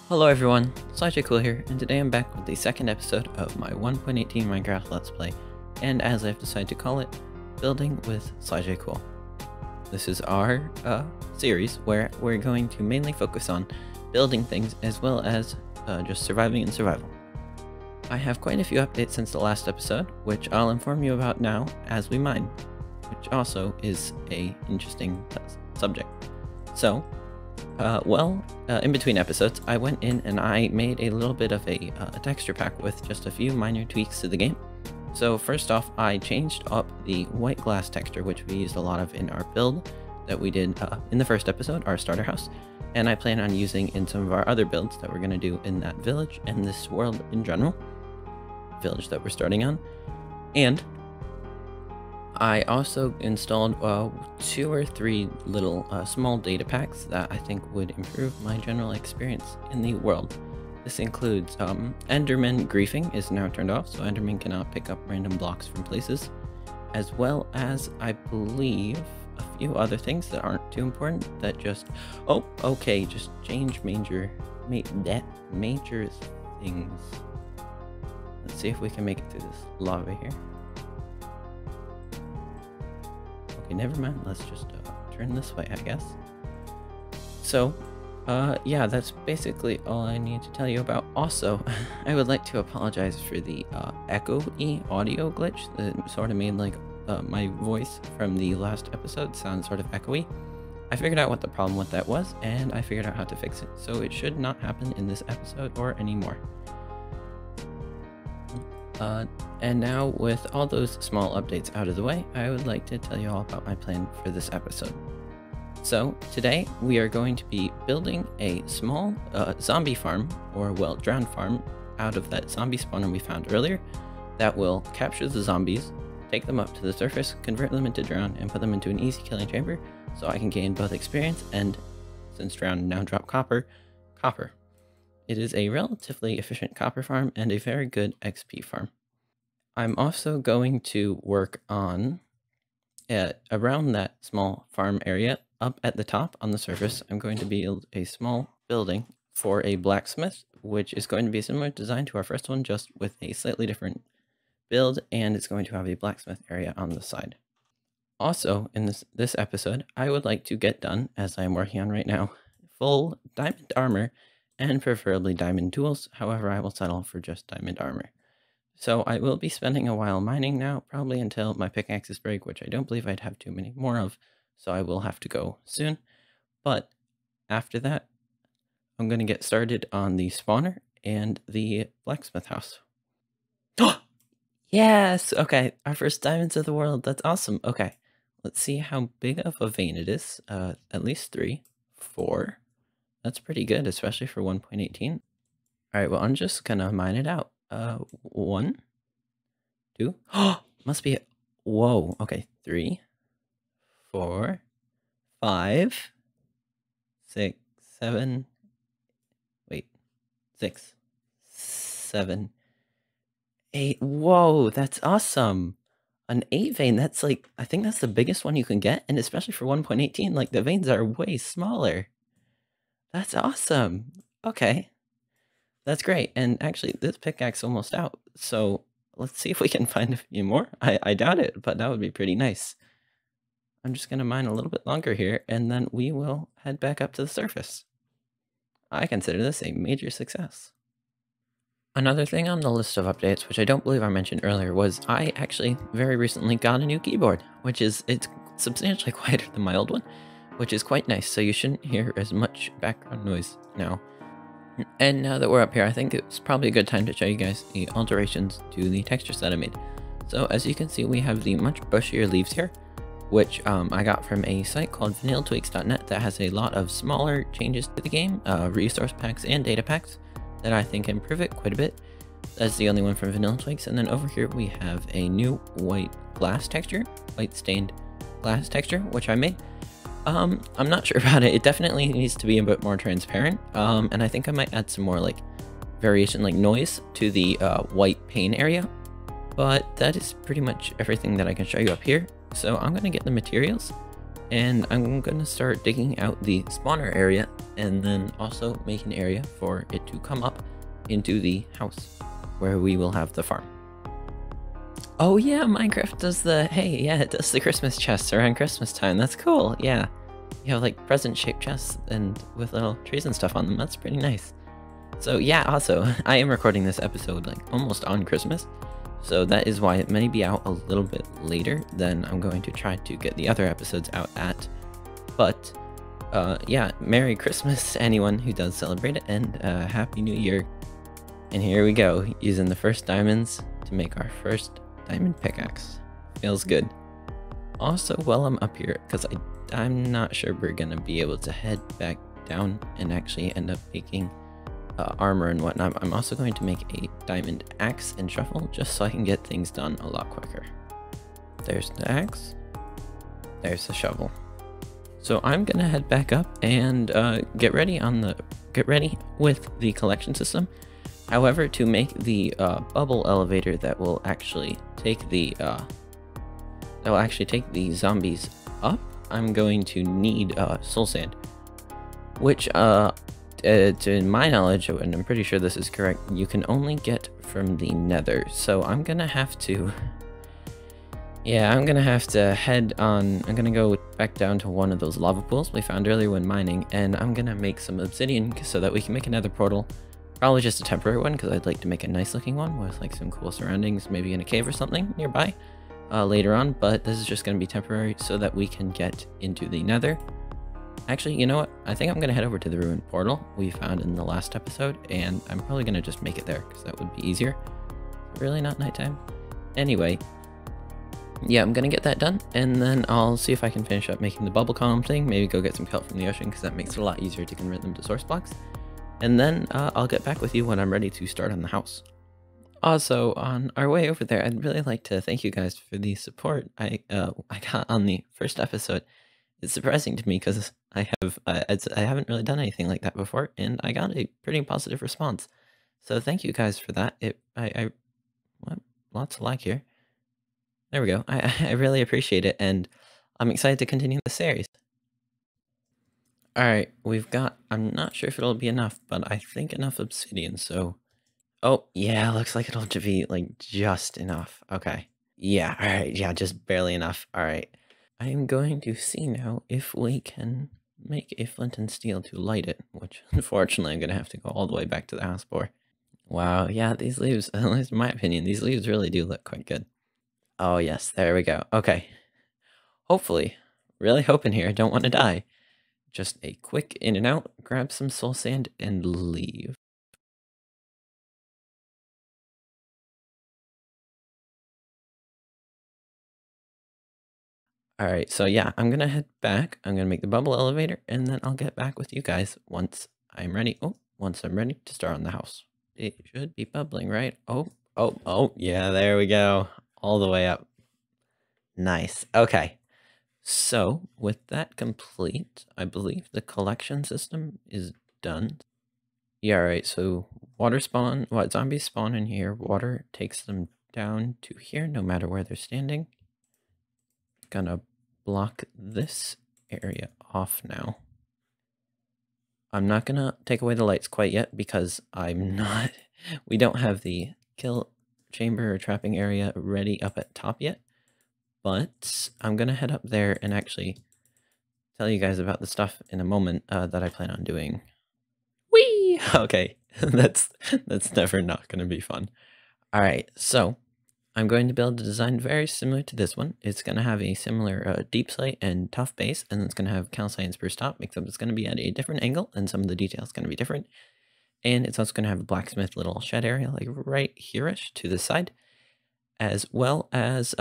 Hello everyone, SlyJCool here, and today I'm back with the second episode of my 1.18 Minecraft Let's Play, and as I've decided to call it, Building with SlyJCool. This is our series where we're going to mainly focus on building things as well as just surviving in survival. I have quite a few updates since the last episode, which I'll inform you about now as we mine, which also is a interesting subject. So, in between episodes, I went in and I made a little bit of a texture pack with just a few minor tweaks to the game. So first off, I changed up the white glass texture, which we used a lot of in our build that we did in the first episode, our starter house, and I plan on using in some of our other builds that we're going to do in that village and this world in general, village that we're starting on. And I also installed 2 or 3 little small data packs that I think would improve my general experience in the world. This includes Enderman griefing is now turned off, so Enderman cannot pick up random blocks from places, as well as I believe a few other things that aren't too important that just just change major things. Let's see if we can make it through this lava here. Okay, never mind. Let's just turn this way, I guess. So, yeah, that's basically all I need to tell you about. Also, I would like to apologize for the echo-y audio glitch that sort of made like my voice from the last episode sound sort of echoey. I figured out what the problem with that was, and I figured out how to fix it, so it should not happen in this episode or anymore. And now, with all those small updates out of the way, I would like to tell you all about my plan for this episode. So, today we are going to be building a small zombie farm, or well, drowned farm, out of that zombie spawner we found earlier, that will capture the zombies, take them up to the surface, convert them into drown, and put them into an easy killing chamber, so I can gain both experience and, since drowned now drop copper. It is a relatively efficient copper farm and a very good XP farm. I'm also going to work on, around that small farm area, up at the top on the surface, I'm going to build a small building for a blacksmith, which is going to be a similar design to our first one, just with a slightly different build, and it's going to have a blacksmith area on the side. Also, in this episode, I would like to get done, as I am working on right now, full diamond armor, and preferably diamond tools. However, I will settle for just diamond armor. So I will be spending a while mining now, probably until my pickaxes break, which I don't believe I'd have too many more of, so I will have to go soon. But after that, I'm going to get started on the spawner and the blacksmith house. Yes! Okay, our first diamonds of the world. That's awesome. Okay, let's see how big of a vein it is. At least 3, 4. That's pretty good, especially for 1.18. Alright, well, I'm just gonna mine it out. 1, 2. Must be. Whoa. Okay, 3, 4, 5, 6, 7. Wait, 6, 7, 8. Whoa, that's awesome. An 8 vein. That's like, I think that's the biggest one you can get, and especially for 1.18, like the veins are way smaller. That's awesome. Okay. That's great. And actually, this pickaxe is almost out. So let's see if we can find a few more. I doubt it, but that would be pretty nice. I'm just going to mine a little bit longer here, and then we will head back up to the surface. I consider this a major success. Another thing on the list of updates, which I don't believe I mentioned earlier, was I actually very recently got a new keyboard, it's substantially quieter than my old one, which is quite nice, so you shouldn't hear as much background noise now. And now that we're up here, I think it's probably a good time to show you guys the alterations to the textures that I made. So as you can see, we have the much bushier leaves here, which I got from a site called vanillatweaks.net that has a lot of smaller changes to the game, resource packs and data packs that I think improve it quite a bit. That's the only one from Vanilla Tweaks. And then over here we have a new white glass texture, white stained glass texture, which I made. I'm not sure about it. It definitely needs to be a bit more transparent. And I think I might add some more like variation, like noise to the white pane area. But that is pretty much everything that I can show you up here. So I'm going to get the materials And I'm gonna start digging out the spawner area and then also make an area for it to come up into the house where we will have the farm. Oh yeah, Minecraft does it does the Christmas chests around Christmas time. That's cool, yeah. You have like present-shaped chests and with little trees and stuff on them. That's pretty nice. So yeah, also, I am recording this episode like almost on Christmas. So that is why it may be out a little bit later than I'm going to try to get the other episodes out at. But yeah, Merry Christmas to anyone who does celebrate it, and Happy New Year. And here we go, using the first diamonds to make our first diamond pickaxe. Feels good. Also, while I'm up here, because I'm not sure we're going to be able to head back down and actually end up making armor and whatnot, I'm also going to make a diamond axe and shovel just so I can get things done a lot quicker. There's the axe. There's the shovel. So I'm going to head back up and get ready with the collection system. However, to make the bubble elevator that will actually take the zombies up, I'm going to need soul sand, which to my knowledge, and I'm pretty sure this is correct, you can only get from the nether. So I'm gonna have to head on. I'm gonna go back down to one of those lava pools we found earlier when mining, and I'm gonna make some obsidian so that we can make another portal. Probably just a temporary one, because I'd like to make a nice looking one with like some cool surroundings, maybe in a cave or something nearby later on, but this is just going to be temporary so that we can get into the nether. Actually, you know what? I think I'm going to head over to the ruined portal we found in the last episode, and I'm probably going to just make it there because that would be easier. Really not nighttime? Anyway, yeah, I'm going to get that done, and then I'll see if I can finish up making the bubble column thing, maybe go get some kelp from the ocean because that makes it a lot easier to convert them to source blocks. And then I'll get back with you when I'm ready to start on the house. Also, on our way over there, I'd really like to thank you guys for the support I got on the first episode. It's surprising to me because I haven't really done anything like that before, and I got a pretty positive response. So thank you guys for that. What? Lots of like here. There we go. I really appreciate it, and I'm excited to continue the series. Alright, I'm not sure if it'll be enough, but I think enough obsidian, so... Oh, yeah, looks like it'll be, like, just enough. Okay. Yeah, alright, yeah, just barely enough. Alright. I am going to see now if we can make a flint and steel to light it, which, unfortunately, I'm gonna have to go all the way back to the house for. Wow, yeah, these leaves, at least in my opinion, these leaves really do look quite good. Oh, yes, there we go. Okay. Hopefully. Really hoping here, I don't want to die. Just a quick in and out, grab some soul sand, and leave. Alright, so yeah, I'm gonna head back. I'm gonna make the bubble elevator, and then I'll get back with you guys once I'm ready. Oh, once I'm ready to start on the house. It should be bubbling, right? Oh, yeah, there we go. All the way up. Nice. Okay. So, with that complete, I believe the collection system is done. Yeah, right, so zombies spawn in here, water takes them down to here no matter where they're standing. Gonna block this area off now. I'm not gonna take away the lights quite yet because we don't have the kill chamber or trapping area ready up at top yet. But I'm gonna head up there and actually tell you guys about the stuff in a moment that I plan on doing. Whee! Okay, that's never not gonna be fun. Alright, so I'm going to build a design very similar to this one. It's going to have a similar deep slate and tough base, and it's going to have calcite and spruce top, except it's going to be at a different angle, and some of the details going to be different. And it's also going to have a blacksmith little shed area, like right here-ish to the side, as well as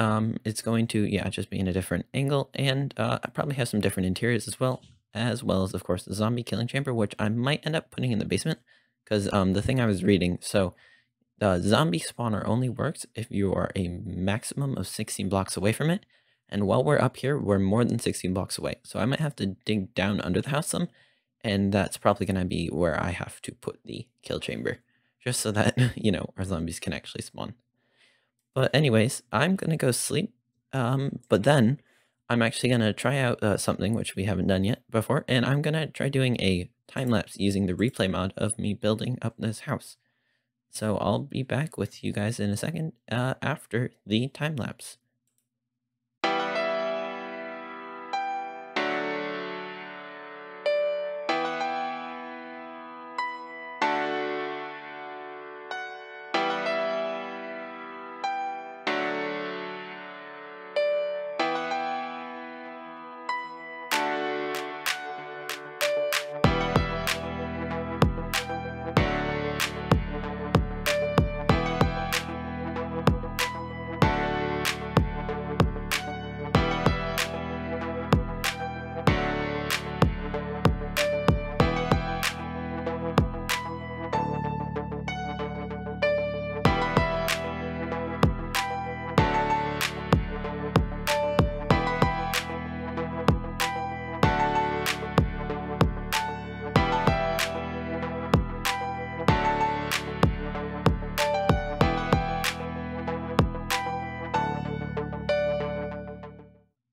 it's going to, yeah, just be in a different angle, and I probably have some different interiors as well as, of course, the zombie killing chamber, which I might end up putting in the basement, because the thing I was reading, so... The zombie spawner only works if you are a maximum of 16 blocks away from it. And while we're up here, we're more than 16 blocks away. So I might have to dig down under the house some. And that's probably going to be where I have to put the kill chamber. Just so that, you know, our zombies can actually spawn. But anyways, I'm going to go sleep. But then I'm actually going to try out something which we haven't done yet before, and I'm going to try doing a time-lapse using the replay mod of me building up this house. So I'll be back with you guys in a second after the time-lapse.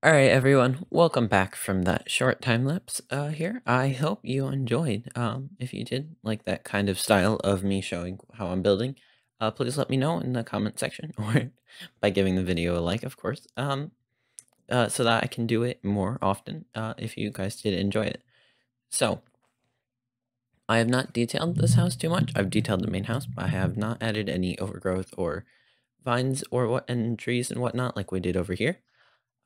Alright everyone, welcome back from that short time lapse here. I hope you enjoyed. If you did like that kind of style of me showing how I'm building, please let me know in the comment section or by giving the video a like, of course, so that I can do it more often if you guys did enjoy it. So, I have not detailed this house too much. I've detailed the main house, but I have not added any overgrowth or vines or and trees and whatnot like we did over here.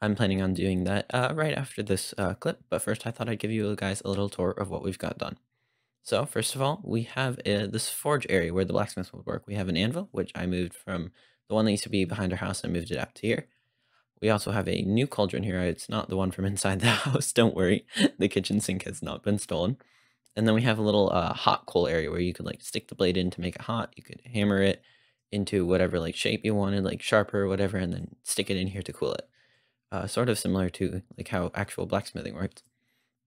I'm planning on doing that right after this clip, but first I thought I'd give you guys a little tour of what we've got done. So first of all, we have this forge area where the blacksmith would work. We have an anvil, which I moved from the one that used to be behind our house. I moved it out to here. We also have a new cauldron here. It's not the one from inside the house, don't worry. The kitchen sink has not been stolen. And then we have a little hot coal area where you could like stick the blade in to make it hot. You could hammer it into whatever like shape you wanted, like sharper or whatever, and then stick it in here to cool it. Sort of similar to like how actual blacksmithing works.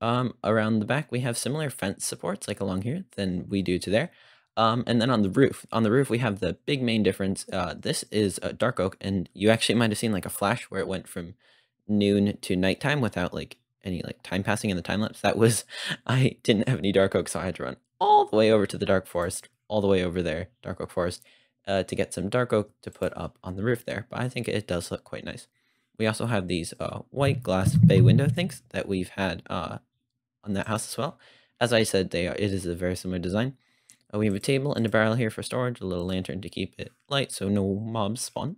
Around the back, we have similar fence supports like along here than we do to there. And then on the roof, we have the big main difference. This is dark oak, and you actually might have seen like a flash where it went from noon to nighttime without like any like time passing in the time lapse. That was, I didn't have any dark oak, so I had to run all the way over to the dark forest, all the way over there, dark oak forest, to get some dark oak to put up on the roof there. But I think it does look quite nice. We also have these white glass bay window things that we've had on that house as well. As I said, it is a very similar design. We have a table and a barrel here for storage, a little lantern to keep it light so no mobs spawn.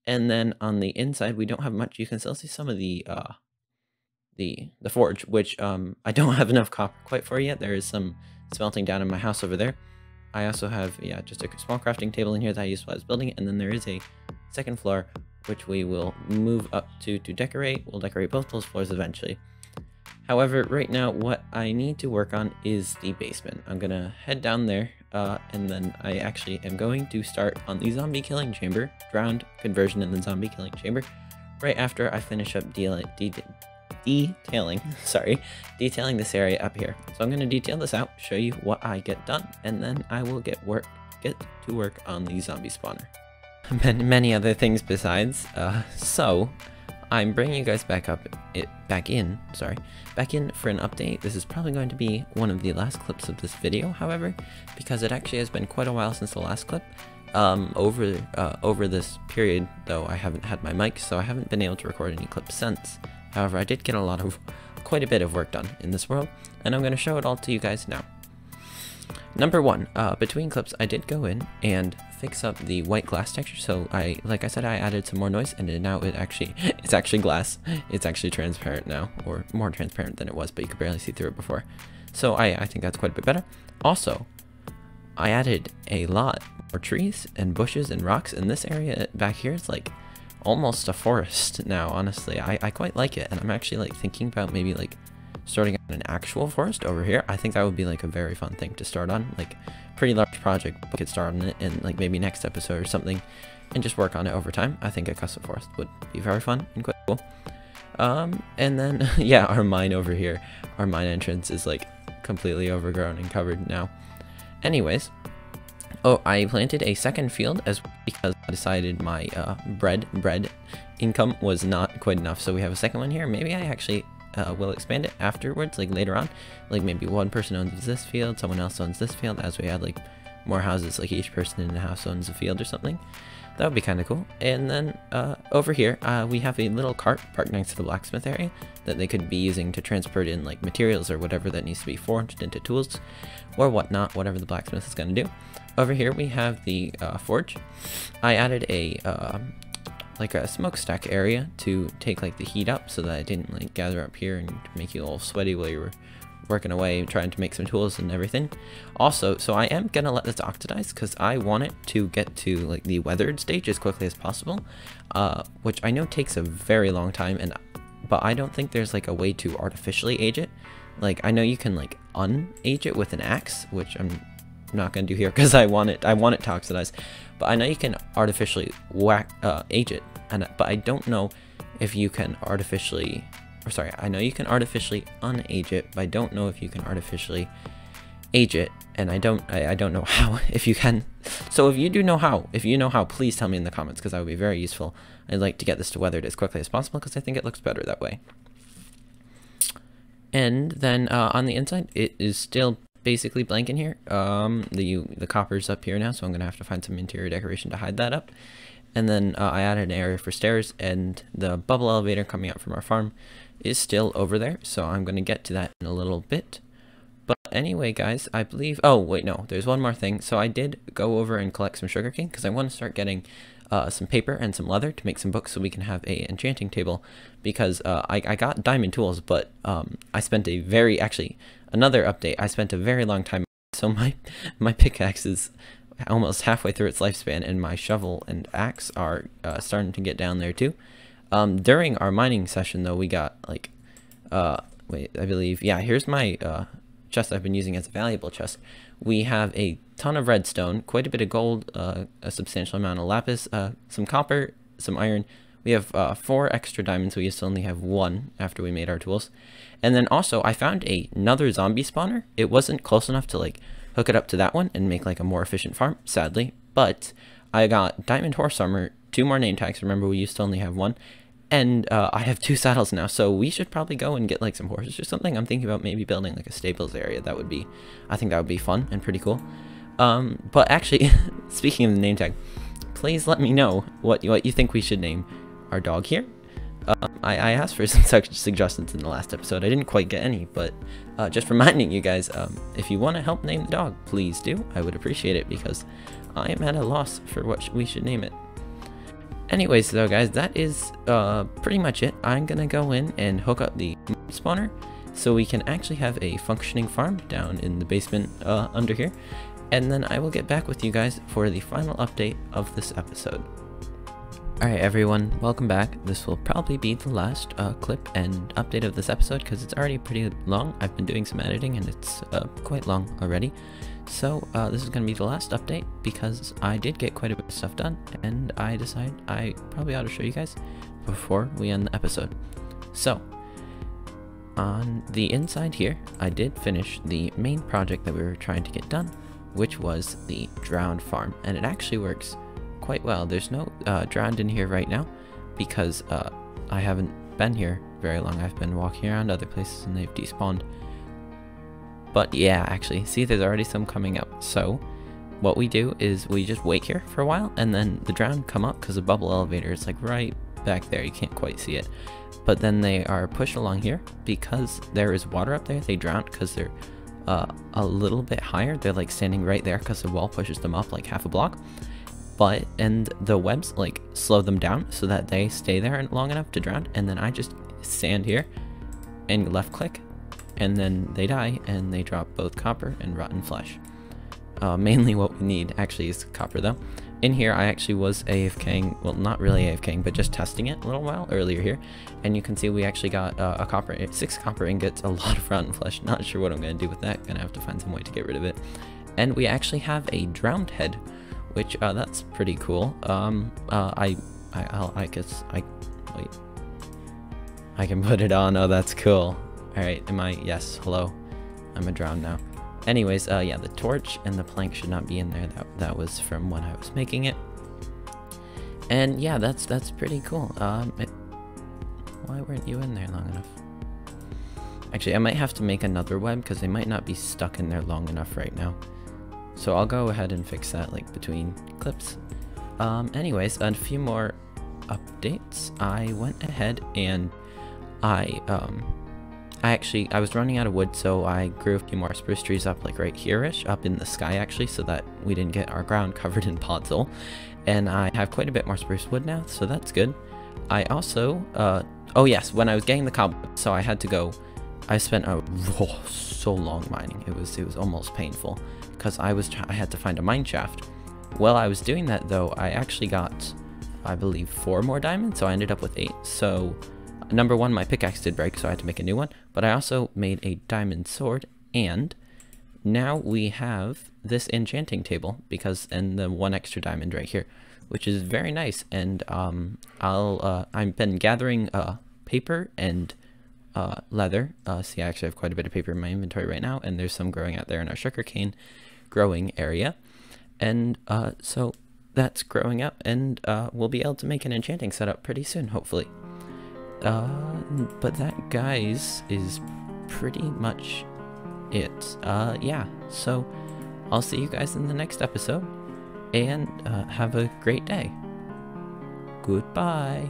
And then on the inside, we don't have much. You can still see some of the forge, which I don't have enough copper quite for yet. There is some smelting down in my house over there. I also have, just a small crafting table in here that I used while I was building it. And then there is a second floor, which we will move up to decorate. We'll decorate both those floors eventually. However, right now, what I need to work on is the basement. I'm going to head down there, and then I actually am going to start on the zombie killing chamber, drowned conversion in the zombie killing chamber, right after I finish up detailing this area up here. So I'm going to detail this out, show you what I get done, and then I will get to work on the zombie spawner. And many other things besides. So I'm bringing you guys back in for an update. This is probably going to be one of the last clips of this video, however, because it actually has been quite a while since the last clip. Over this period, though, I haven't had my mic, so I haven't been able to record any clips since. However, I did get quite a bit of work done in this world, and I'm going to show it all to you guys now. Number one, between clips, I did go in and fix up the white glass texture. So like I said, I added some more noise, and now it's actually glass. It's actually transparent now, or more transparent than it was, but you could barely see through it before. So I think that's quite a bit better. Also, I added a lot more trees and bushes and rocks, and this area back here is like almost a forest now. Honestly, I quite like it, and I'm actually like thinking about maybe like starting on an actual forest over here. I think that would be like a very fun thing to start on, like pretty large project. We could start on it in like maybe next episode or something and just work on it over time. I think a custom forest would be very fun and quite cool. And then yeah, our mine over here, our mine entrance is like completely overgrown and covered now. Anyways, Oh, I planted a second field as because I decided my bread income was not quite enough. So we have a second one here. Maybe I actually will expand it afterwards, like later on. Like maybe one person owns this field, someone else owns this field. As we add like more houses, like each person in the house owns a field or something. That would be kind of cool. And then over here, we have a little cart parked next to the blacksmith area that they could be using to transport in like materials or whatever that needs to be forged into tools or whatnot, whatever the blacksmith is going to do. Over here we have the forge. I added a like a smokestack area to take like the heat up so that it didn't like gather up here and make you all sweaty while you were working away trying to make some tools and everything. Also, so I am gonna let this oxidize because I want it to get to like the weathered stage as quickly as possible, which I know takes a very long time, but I don't think there's like a way to artificially age it. Like I know you can like un-age it with an axe, which I'm not gonna do here because I want it to oxidize, but I know you can artificially age it, but I don't know if you can artificially, or sorry, I know you can artificially un-age it, but I don't know if you can artificially age it, and I don't know how, if you can. So if you do know how, please tell me in the comments because that would be very useful. I'd like to get this to weathered as quickly as possible because I think it looks better that way. And then on the inside, it is still basically blank in here. The copper's up here now, so I'm gonna have to find some interior decoration to hide that up. And then I added an area for stairs, and the bubble elevator coming out from our farm is still over there, so I'm gonna get to that in a little bit. But anyway, guys, I believe, oh wait, no, there's one more thing. So I did go over and collect some sugarcane because I want to start getting some paper and some leather to make some books so we can have a enchanting table, because I got diamond tools, but I spent another update, I spent a very long time, so my pickaxe is almost halfway through its lifespan, and my shovel and axe are starting to get down there too. During our mining session though, we got like wait, I believe, yeah, here's my chest I've been using as a valuable chest. We have a ton of redstone, quite a bit of gold, a substantial amount of lapis, some copper, some iron. We have 4 extra diamonds. We used to only have 1 after we made our tools. And then also I found another zombie spawner. It wasn't close enough to like hook it up to that one and make like a more efficient farm, sadly, but I got diamond horse armor, 2 more name tags. Remember, we used to only have 1. And I have 2 saddles now, so we should probably go and get like some horses or something. I'm thinking about maybe building like a stables area. I think that would be fun and pretty cool. But actually, speaking of the name tag, please let me know what you think we should name our dog here. I asked for some suggestions in the last episode. I didn't quite get any, but just reminding you guys, if you want to help name the dog, please do. I would appreciate it because I am at a loss for what we should name it. Anyways, though, guys, that is pretty much it. I'm gonna go in and hook up the spawner so we can actually have a functioning farm down in the basement under here, and then I will get back with you guys for the final update of this episode. Alright everyone, welcome back. This will probably be the last clip and update of this episode because it's already pretty long. I've been doing some editing and it's quite long already. So this is going to be the last update because I did get quite a bit of stuff done, and I decided I probably ought to show you guys before we end the episode. So on the inside here, I did finish the main project that we were trying to get done, which was the drowned farm, and it actually works quite well. There's no drowned in here right now because I haven't been here very long. I've been walking around other places and they've despawned. But yeah, actually, see, there's already some coming up. So what we do is we just wait here for a while, and then the drowned come up because the bubble elevator is like right back there. You can't quite see it, but then they are pushed along here because there is water up there. They drown because they're a little bit higher. They're like standing right there because the wall pushes them up like half a block. And the webs like slow them down so that they stay there long enough to drown, and then I just stand here and left click, and then they die and they drop both copper and rotten flesh. Mainly what we need actually is copper though. In here I actually was AFKing, well, not really AFKing, but just testing it a little while earlier here, and you can see we actually got 6 copper ingots, a lot of rotten flesh. Not sure what I'm going to do with that, gonna have to find some way to get rid of it. And we actually have a drowned head, which that's pretty cool. I guess wait, I can put it on. Oh, that's cool. All right, yes, hello, I'm a drowned now. Anyways, yeah, the torch and the plank should not be in there. That was from when I was making it. And yeah, that's pretty cool. Why weren't you in there long enough? Actually, I might have to make another web because they might not be stuck in there long enough right now. So I'll go ahead and fix that like between clips. Anyways, a few more updates. I went ahead and I was running out of wood, so I grew a few more spruce trees up like right here-ish, up in the sky actually, so that we didn't get our ground covered in podzol. And I have quite a bit more spruce wood now, so that's good. I also, oh yes, when I was getting the cobweb, so I had to go, I spent so long mining. It was almost painful because I had to find a mine shaft. While I was doing that though, I actually got, I believe, 4 more diamonds, so I ended up with 8. So number 1, my pickaxe did break, so I had to make a new one, but I also made a diamond sword, and now we have this enchanting table and the 1 extra diamond right here, which is very nice. And I've been gathering paper and leather. See, I actually have quite a bit of paper in my inventory right now, and there's some growing out there in our sugarcane growing area. And so that's growing up, and we'll be able to make an enchanting setup pretty soon, hopefully. But that, guys, is pretty much it. Yeah, so I'll see you guys in the next episode, and have a great day. Goodbye.